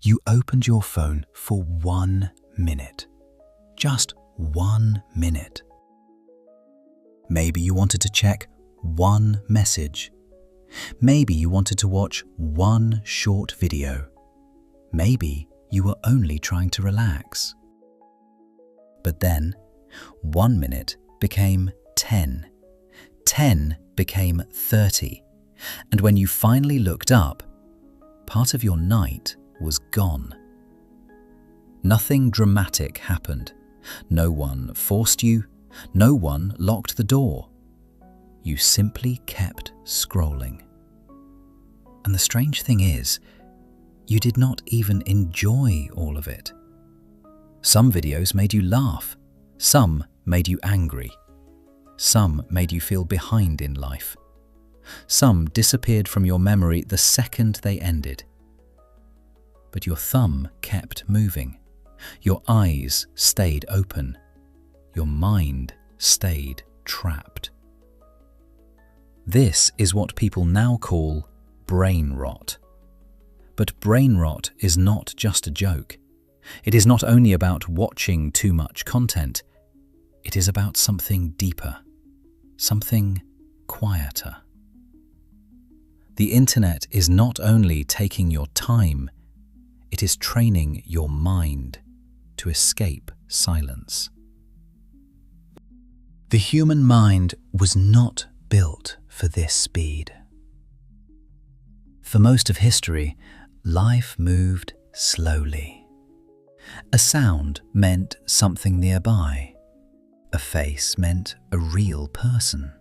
You opened your phone for 1 minute. Just 1 minute. Maybe you wanted to check one message. Maybe you wanted to watch one short video. Maybe you were only trying to relax. But then, 1 minute became 10. 10 became 30. And when you finally looked up, part of your night was gone. Nothing dramatic happened. No one forced you. No one locked the door. You simply kept scrolling. And the strange thing is, you did not even enjoy all of it. Some videos made you laugh. Some made you angry. Some made you feel behind in life. Some disappeared from your memory the second they ended. But your thumb kept moving. Your eyes stayed open. Your mind stayed trapped. This is what people now call brain rot. But brain rot is not just a joke. It is not only about watching too much content. It is about something deeper, something quieter. The internet is not only taking your time, it is training your mind to escape silence. The human mind was not built for this speed. For most of history, life moved slowly. A sound meant something nearby. A face meant a real person.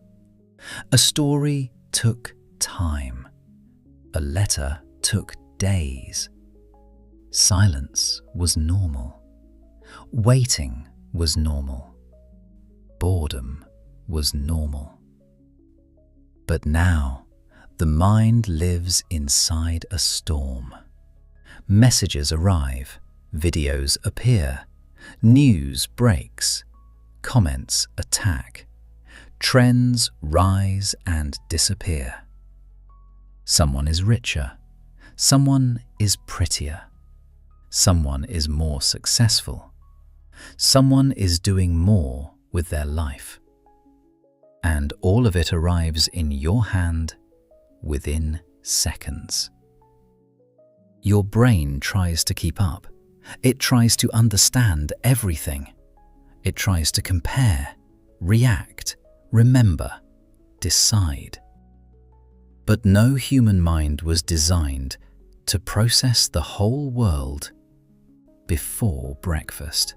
A story took time. A letter took days. Silence was normal. Waiting was normal. Boredom was normal. But now, the mind lives inside a storm. Messages arrive, videos appear, news breaks, comments attack, trends rise and disappear. Someone is richer, someone is prettier, someone is more successful, someone is doing more with their life. And all of it arrives in your hand within seconds. Your brain tries to keep up. It tries to understand everything. It tries to compare, react, remember, decide. But no human mind was designed to process the whole world before breakfast.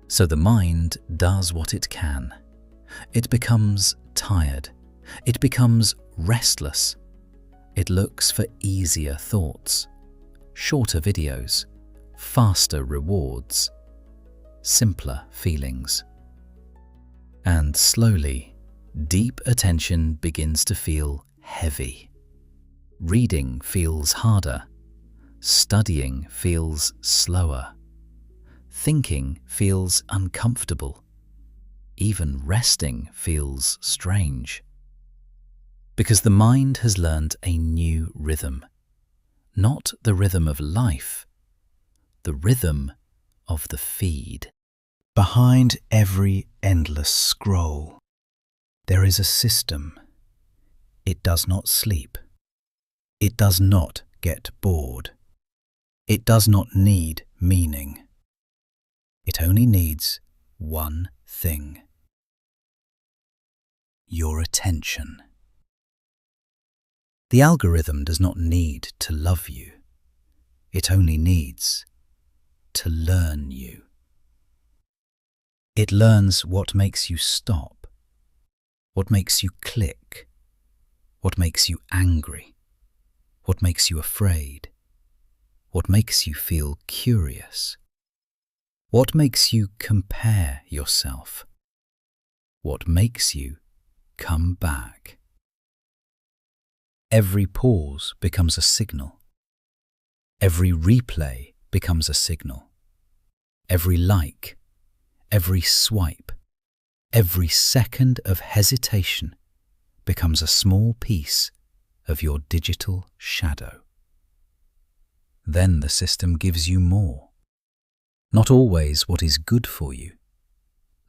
So the mind does what it can. It becomes tired. It becomes restless. It looks for easier thoughts, shorter videos, faster rewards, simpler feelings. And slowly, deep attention begins to feel heavy. Reading feels harder. Studying feels slower. Thinking feels uncomfortable. Even resting feels strange. Because the mind has learned a new rhythm. Not the rhythm of life, the rhythm of the feed. Behind every endless scroll, there is a system. It does not sleep. It does not get bored. It does not need meaning. It only needs one thing: your attention. The algorithm does not need to love you. It only needs to learn you. It learns what makes you stop, what makes you click, what makes you angry, what makes you afraid, what makes you feel curious, what makes you compare yourself, what makes you come back. Every pause becomes a signal. Every replay becomes a signal. Every like, every swipe, every second of hesitation becomes a small piece of your digital shadow. then the system gives you more. Not always what is good for you,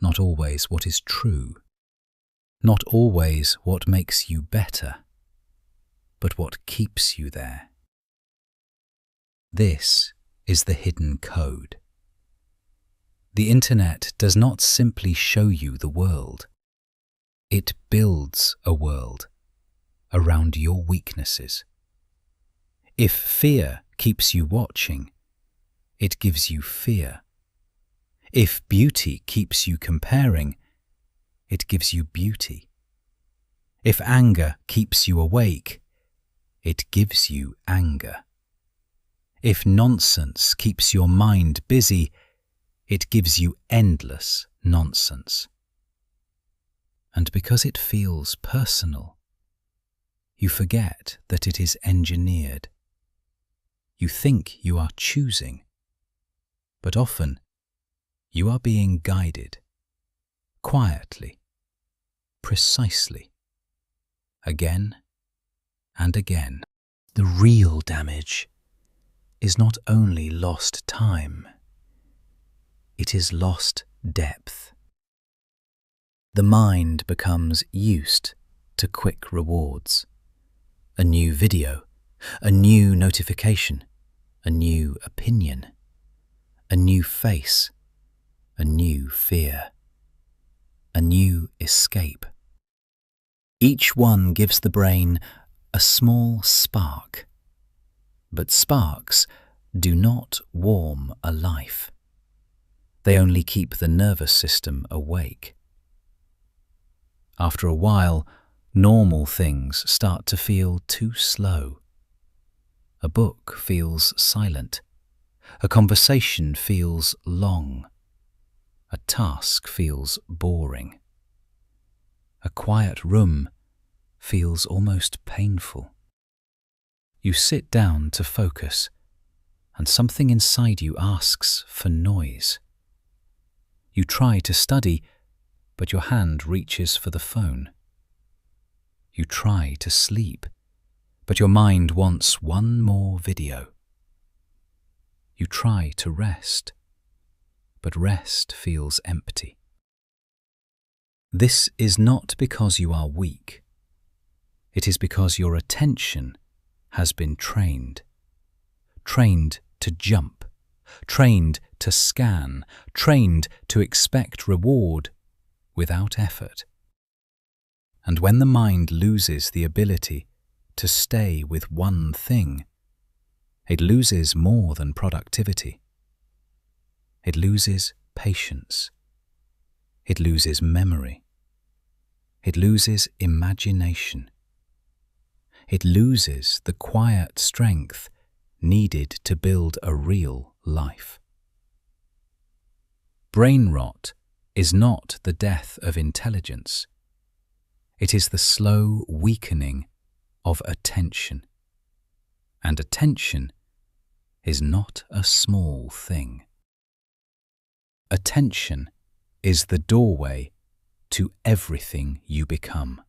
not always what is true, not always what makes you better, but what keeps you there. This is the hidden code. The internet does not simply show you the world. It builds a world around your weaknesses. If fear keeps you watching, it gives you fear. If beauty keeps you comparing, it gives you beauty. If anger keeps you awake, it gives you anger. If nonsense keeps your mind busy, it gives you endless nonsense. And because it feels personal, you forget that it is engineered. You think you are choosing, but often you are being guided, quietly, precisely, again and again. The real damage is not only lost time, it is lost depth. The mind becomes used to quick rewards. A new video, a new notification, a new opinion, a new face, a new fear, a new escape. Each one gives the brain a small spark, but sparks do not warm a life. They only keep the nervous system awake. After a while, normal things start to feel too slow. A book feels silent. A conversation feels long. A task feels boring. A quiet room feels almost painful. You sit down to focus, and something inside you asks for noise. You try to study, but your hand reaches for the phone. You try to sleep, but your mind wants one more video. You try to rest, but rest feels empty. This is not because you are weak. It is because your attention has been trained. Trained to jump, trained to scan, trained to expect reward without effort. And when the mind loses the ability to stay with one thing, it loses more than productivity. It loses patience. It loses memory. It loses imagination. It loses the quiet strength needed to build a real life. Brain rot is not the death of intelligence. It is the slow weakening of attention. And attention is not a small thing. Attention is the doorway to everything you become.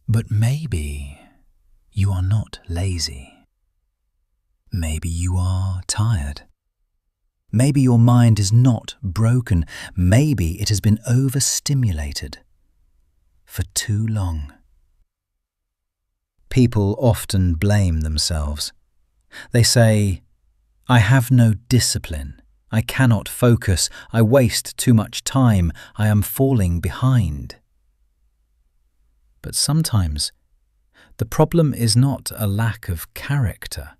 But maybe you are not lazy. Maybe you are tired. Maybe your mind is not broken. Maybe it has been overstimulated for too long. People often blame themselves. They say, "I have no discipline. I cannot focus. I waste too much time. I am falling behind." But sometimes the problem is not a lack of character.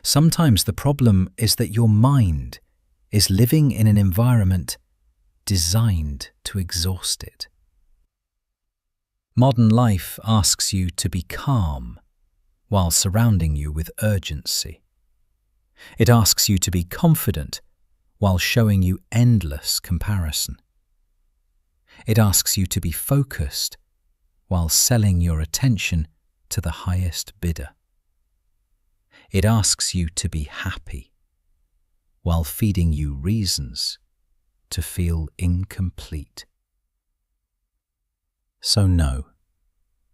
Sometimes the problem is that your mind is living in an environment designed to exhaust it. Modern life asks you to be calm while surrounding you with urgency. It asks you to be confident while showing you endless comparison. It asks you to be focused while selling your attention to the highest bidder. It asks you to be happy while feeding you reasons to feel incomplete. So no,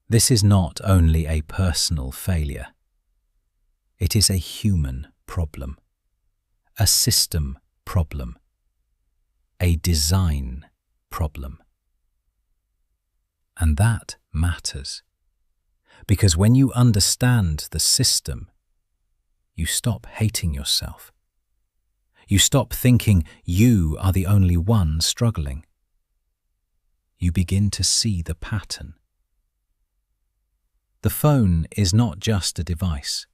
this is not only a personal failure. It is a human problem, a system problem, a design problem. And that matters, because when you understand the system, you stop hating yourself. You stop thinking you are the only one struggling. You begin to see the pattern. The phone is not just a device.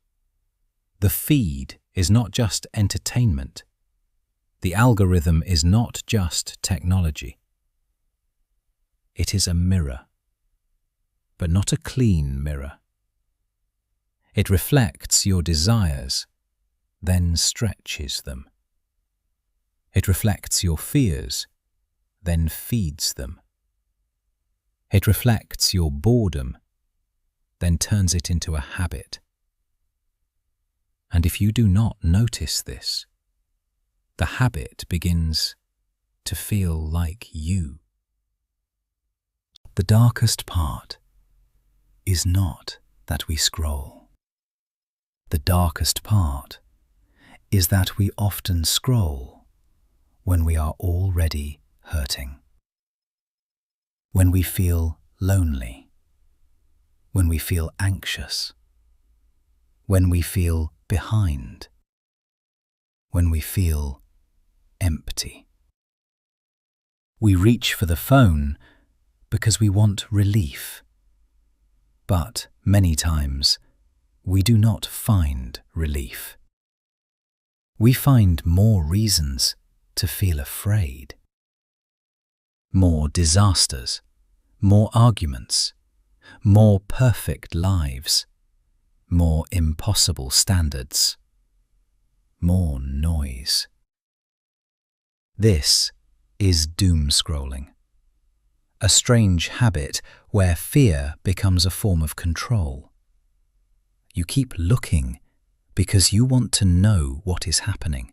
The feed is not just entertainment. The algorithm is not just technology. It is a mirror, but not a clean mirror. It reflects your desires, then stretches them. It reflects your fears, then feeds them. It reflects your boredom, then turns it into a habit. And if you do not notice this, the habit begins to feel like you. The darkest part is not that we scroll. The darkest part is that we often scroll when we are already hurting. When we feel lonely. When we feel anxious. When we feel behind. When we feel empty. We reach for the phone because we want relief. But many times, we do not find relief. We find more reasons to feel afraid. More disasters, more arguments, more perfect lives, more impossible standards, more noise. This is doom scrolling, a strange habit where fear becomes a form of control. You keep looking because you want to know what is happening.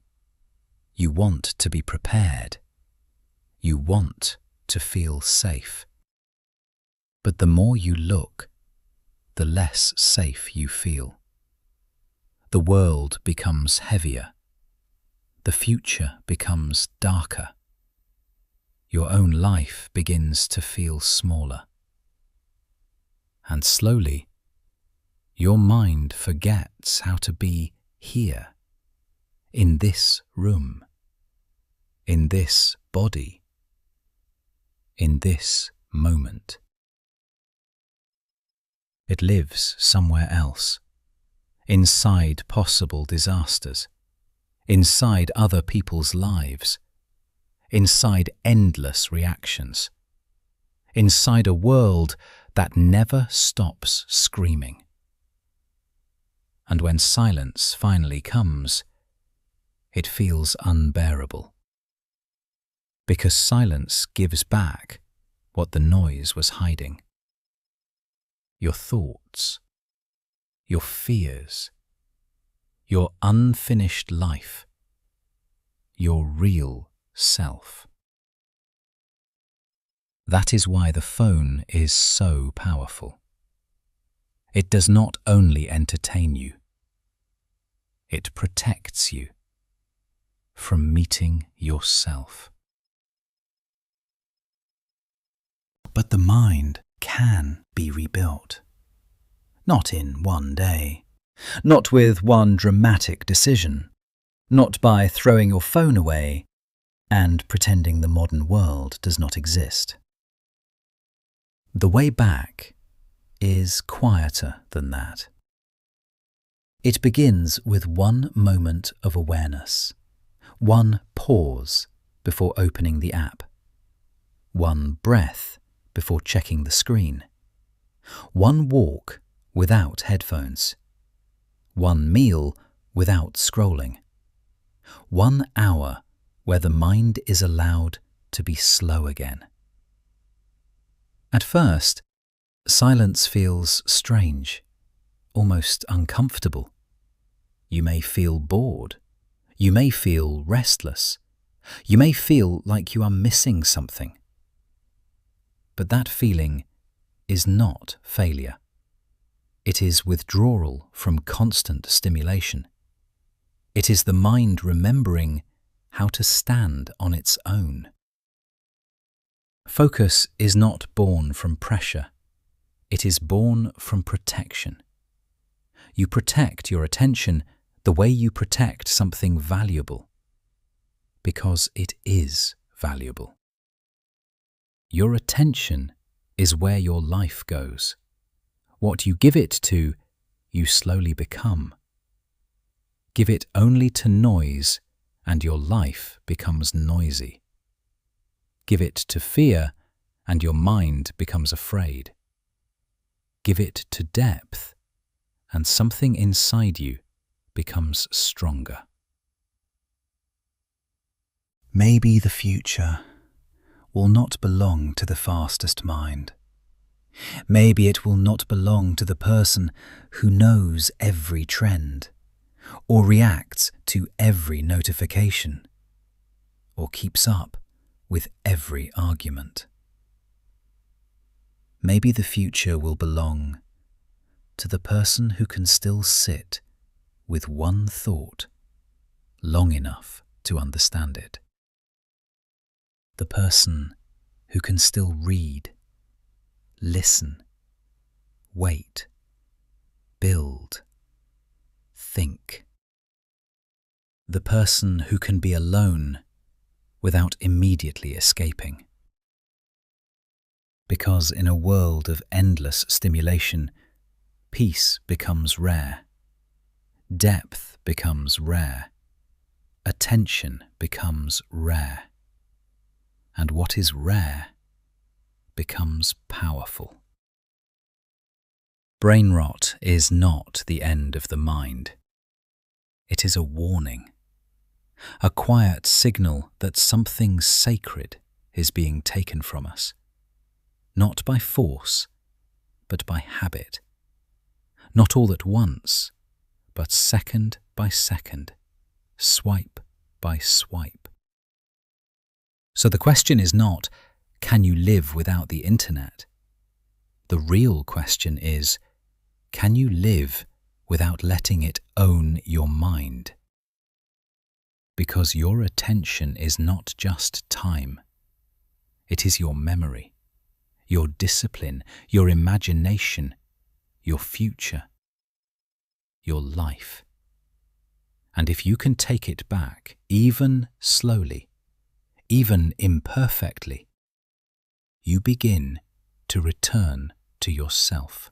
You want to be prepared. You want to feel safe. But the more you look, the less safe you feel. The world becomes heavier. The future becomes darker. Your own life begins to feel smaller. And slowly, your mind forgets how to be here, in this room, in this body, in this moment. It lives somewhere else, inside possible disasters, inside other people's lives, inside endless reactions, inside a world that never stops screaming. And when silence finally comes, it feels unbearable. Because silence gives back what the noise was hiding. Your thoughts, your fears, your unfinished life, your real self. That is why the phone is so powerful. It does not only entertain you, it protects you from meeting yourself. But the mind can be rebuilt. Not in one day, not with one dramatic decision, not by throwing your phone away and pretending the modern world does not exist. The way back is quieter than that. It begins with one moment of awareness, one pause before opening the app, one breath before checking the screen, one walk without headphones, one meal without scrolling, 1 hour where the mind is allowed to be slow again. At first, silence feels strange, almost uncomfortable. You may feel bored. You may feel restless. You may feel like you are missing something. But that feeling is not failure. It is withdrawal from constant stimulation. It is the mind remembering how to stand on its own. Focus is not born from pressure. It is born from protection. You protect your attention the way you protect something valuable, because it is valuable. Your attention is where your life goes. What you give it to, you slowly become. Give it only to noise, and your life becomes noisy. Give it to fear, and your mind becomes afraid. Give it to depth, and something inside you becomes stronger. Maybe the future will not belong to the fastest mind. Maybe it will not belong to the person who knows every trend, or reacts to every notification, or keeps up with every argument. Maybe the future will belong to the person who can still sit with one thought long enough to understand it. The person who can still read, listen, wait, build, think. The person who can be alone without immediately escaping. Because in a world of endless stimulation, peace becomes rare, depth becomes rare, attention becomes rare, and what is rare becomes powerful. Brain rot is not the end of the mind. It is a warning, a quiet signal that something sacred is being taken from us, not by force, but by habit, not all at once, but second by second, swipe by swipe. So the question is not, can you live without the internet? The real question is, can you live without letting it own your mind? Because your attention is not just time. It is your memory, your discipline, your imagination, your future, your life. And if you can take it back, even slowly, even imperfectly, you begin to return to yourself.